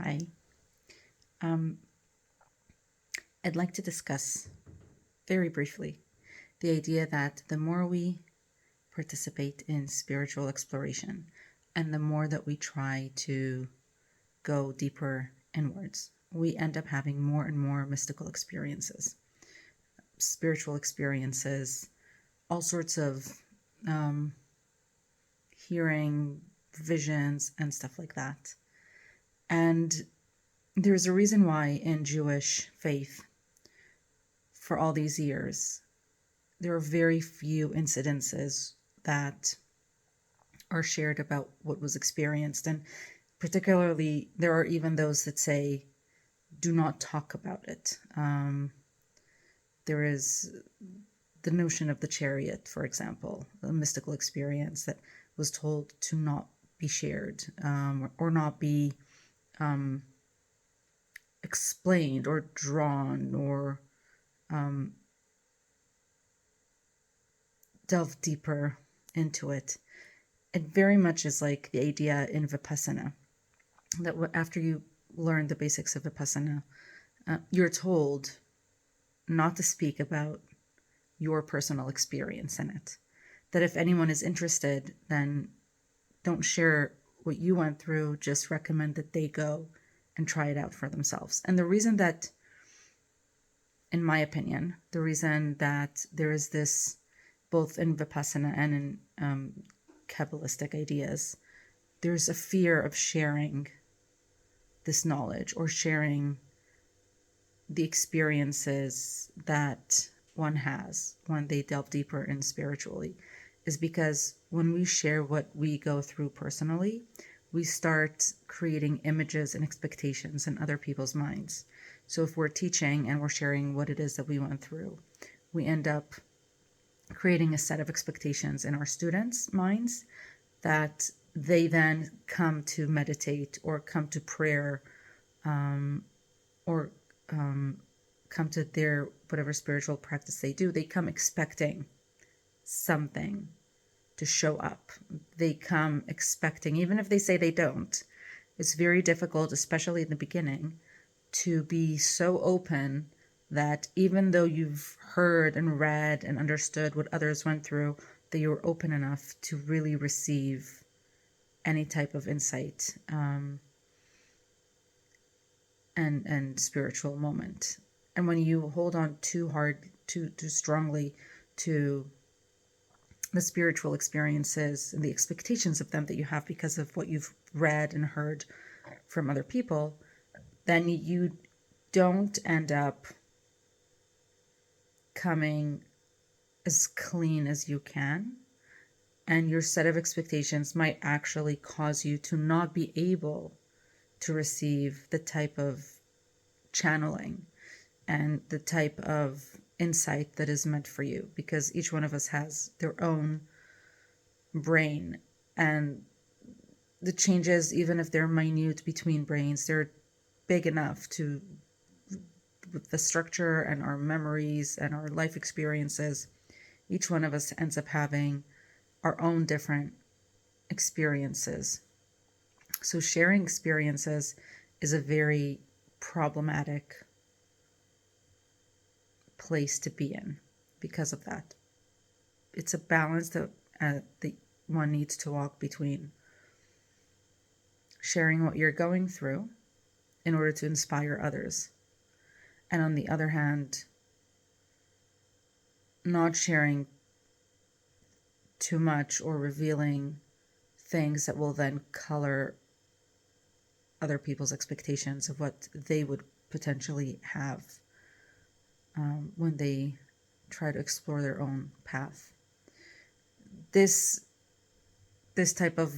Hi. Um, I'd like to discuss very briefly the idea that the more we participate in spiritual exploration and the more that we try to go deeper inwards, we end up having more and more mystical experiences, spiritual experiences, all sorts of um, hearing, visions, and stuff like that. And there's a reason why in Jewish faith, for all these years, there are very few incidences that are shared about what was experienced. And particularly, there are even those that say, do not talk about it. There is the notion of the chariot, for example, a mystical experience that was told to not be shared or not be explained or drawn or delve deeper into it. It very much is like the idea in Vipassana that after you learn the basics of Vipassana, you're told not to speak about your personal experience in it. That if anyone is interested, then don't share what you went through, just recommend that they go and try it out for themselves. And the reason that, in my opinion, the reason that there is this, both in Vipassana and in Kabbalistic ideas, there's a fear of sharing this knowledge or sharing the experiences that one has when they delve deeper in spiritually, is because when we share what we go through personally, we start creating images and expectations in other people's minds. So if we're teaching and we're sharing what it is that we went through, we end up creating a set of expectations in our students' minds that they then come to meditate or come to prayer or come to their whatever spiritual practice they do. They come expecting something to show up. They come expecting, even if they say they don't, it's very difficult, especially in the beginning, to be so open that even though you've heard and read and understood what others went through, that you're open enough to really receive any type of insight and spiritual moment. And when you hold on too hard, too strongly to the spiritual experiences and the expectations of them that you have because of what you've read and heard from other people, then you don't end up coming as clean as you can. And your set of expectations might actually cause you to not be able to receive the type of channeling and the type of insight that is meant for you, because each one of us has their own brain, and the changes, even if they're minute between brains, they're big enough to, with the structure and our memories and our life experiences, each one of us ends up having our own different experiences. So sharing experiences is a very problematic place to be in because of that. It's a balance that one needs to walk between sharing what you're going through in order to inspire others, and on the other hand, not sharing too much or revealing things that will then color other people's expectations of what they would potentially have when they try to explore their own path. This type of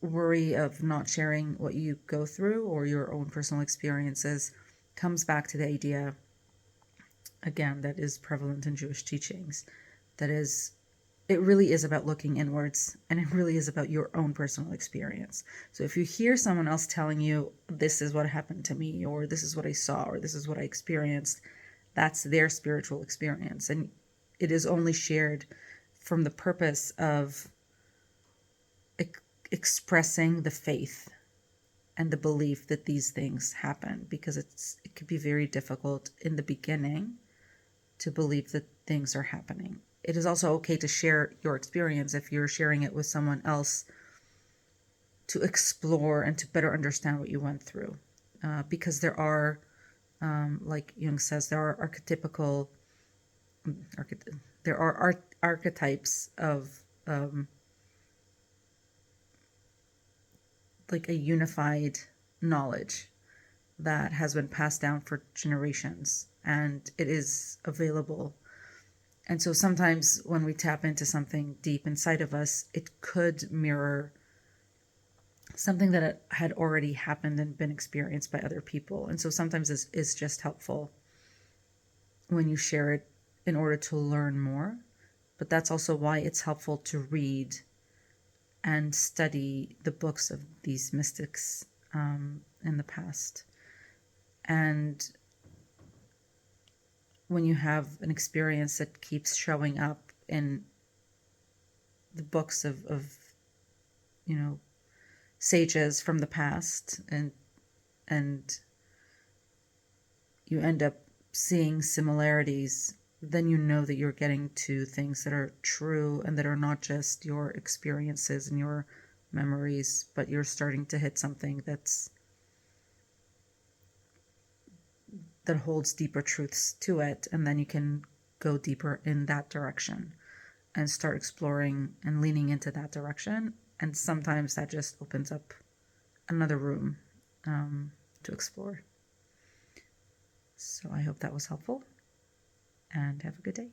worry of not sharing what you go through or your own personal experiences comes back to the idea, again, that is prevalent in Jewish teachings, that is, it really is about looking inwards, and it really is about your own personal experience. So if you hear someone else telling you, this is what happened to me, or this is what I saw, or this is what I experienced, that's their spiritual experience. And it is only shared from the purpose of expressing the faith and the belief that these things happen, because it could be very difficult in the beginning to believe that things are happening. It is also okay to share your experience if you're sharing it with someone else, to explore and to better understand what you went through. Because there are, like Jung says, there are archetypes of like a unified knowledge that has been passed down for generations, and it is available. And so sometimes when we tap into something deep inside of us, it could mirror something that had already happened and been experienced by other people. And so sometimes is just helpful when you share it in order to learn more. But that's also why it's helpful to read and study the books of these mystics in the past. And when you have an experience that keeps showing up in the books of sages from the past, and you end up seeing similarities, then you know that you're getting to things that are true and that are not just your experiences and your memories, but you're starting to hit something that holds deeper truths to it, and then you can go deeper in that direction and start exploring and leaning into that direction. And sometimes that just opens up another room to explore. So I hope that was helpful, and have a good day.